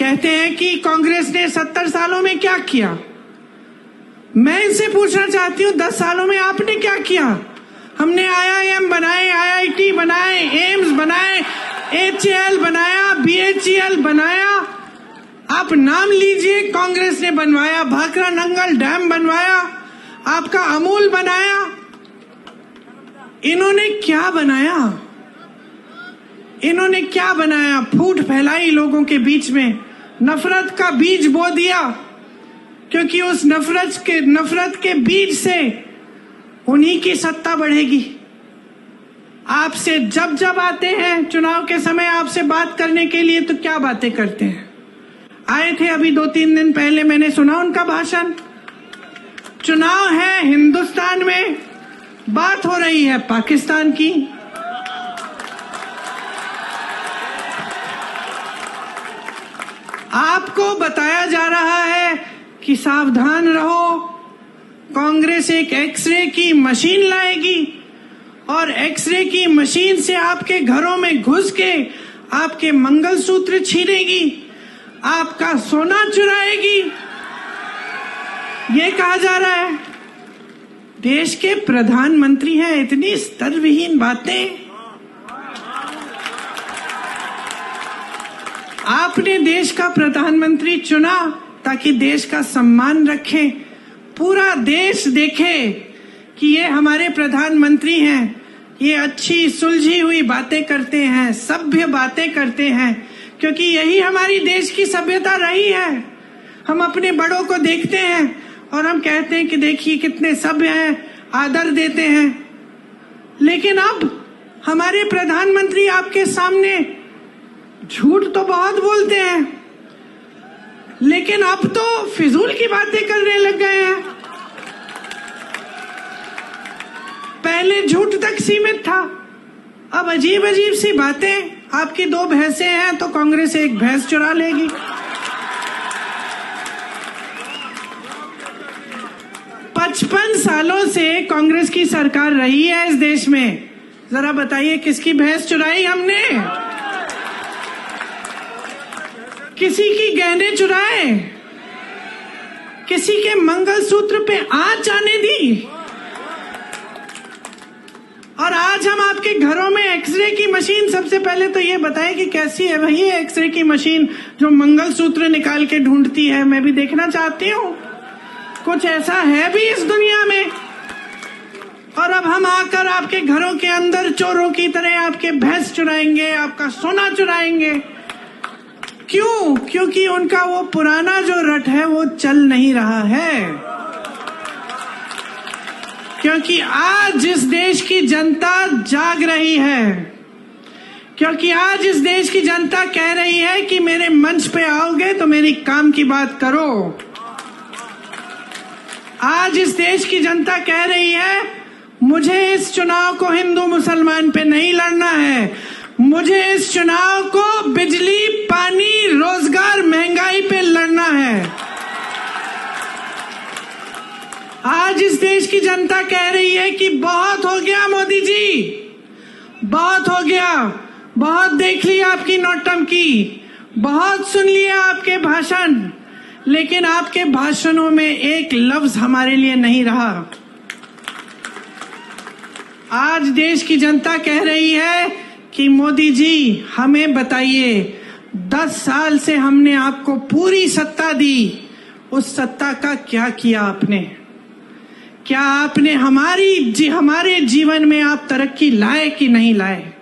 कहते हैं कि कांग्रेस ने 70 सालों में क्या किया। मैं इनसे पूछना चाहती हूँ 10 सालों में आपने क्या किया? हमने IIM बनाए, IIT बनाए, एम्स बनाए, HAL बनाया, BHEL बनाया। आप नाम लीजिए, कांग्रेस ने बनवाया। भाखड़ा नंगल डैम बनवाया, आपका अमूल बनाया। इन्होंने क्या बनाया? इन्होंने क्या बनाया? फूट फैलाई लोगों के बीच में, नफरत का बीज बो दिया, क्योंकि उस नफरत के बीज से उन्हीं की सत्ता बढ़ेगी। आपसे जब जब आते हैं चुनाव के समय आपसे बात करने के लिए, तो क्या बातें करते हैं? आए थे अभी 2-3 दिन पहले, मैंने सुना उनका भाषण। चुनाव है हिंदुस्तान में, बात हो रही है पाकिस्तान की। आपको बताया जा रहा है कि सावधान रहो, कांग्रेस एक एक्सरे की मशीन लाएगी और एक्सरे की मशीन से आपके घरों में घुस के आपके मंगलसूत्र छीनेगी, आपका सोना चुराएगी। ये कहा जा रहा है। देश के प्रधानमंत्री हैं, इतनी स्तरविहीन बातें। आपने देश का प्रधानमंत्री चुना ताकि देश का सम्मान रखें, पूरा देश देखे कि ये हमारे प्रधानमंत्री हैं, ये अच्छी सुलझी हुई बातें करते हैं, सभ्य बातें करते हैं, क्योंकि यही हमारी देश की सभ्यता रही है। हम अपने बड़ों को देखते हैं और हम कहते हैं कि देखिए कितने सभ्य हैं, आदर देते हैं। लेकिन अब हमारे प्रधानमंत्री आपके सामने झूठ तो बहुत बोलते हैं, लेकिन अब तो फिजूल की बातें करने लग गए हैं। पहले झूठ तक सीमित था, अब अजीब अजीब सी बातें। आपकी 2 भैंसें हैं तो कांग्रेस एक भैंस चुरा लेगी। पचपन सालों से कांग्रेस की सरकार रही है इस देश में। जरा बताइए किसकी भैंस चुराई हमने? किसी की गहने चुराए? किसी के मंगलसूत्र पे आंच आने दी? और आज हम आपके घरों में एक्सरे की मशीन, सबसे पहले तो ये बताएं कि कैसी है भाई ये एक्सरे की मशीन जो मंगलसूत्र निकाल के ढूंढती है? मैं भी देखना चाहती हूँ, कुछ ऐसा है भी इस दुनिया में। और अब हम आकर आपके घरों के अंदर चोरों की तरह आपके भैंस चुराएंगे, आपका सोना चुराएंगे। क्यों? क्योंकि उनका वो पुराना जो रट है वो चल नहीं रहा है। क्योंकि आज इस देश की जनता जाग रही है, क्योंकि आज इस देश की जनता कह रही है कि मेरे मंच पे आओगे तो मेरी काम की बात करो। आज इस देश की जनता कह रही है मुझे इस चुनाव को हिंदू मुसलमान पे नहीं लड़ना है, मुझे इस चुनाव को बिजली, पानी, रोजगार, महंगाई पे लड़ना है। आज इस देश की जनता कह रही है कि बहुत हो गया मोदी जी, बहुत हो गया, बहुत देख लिया आपकी नौटंकी, बहुत सुन लिया आपके भाषण, लेकिन आपके भाषणों में एक लफ्ज हमारे लिए नहीं रहा। आज देश की जनता कह रही है कि मोदी जी हमें बताइए, 10 साल से हमने आपको पूरी सत्ता दी, उस सत्ता का क्या किया आपने? क्या आपने हमारे जीवन में आप तरक्की लाए कि नहीं लाए?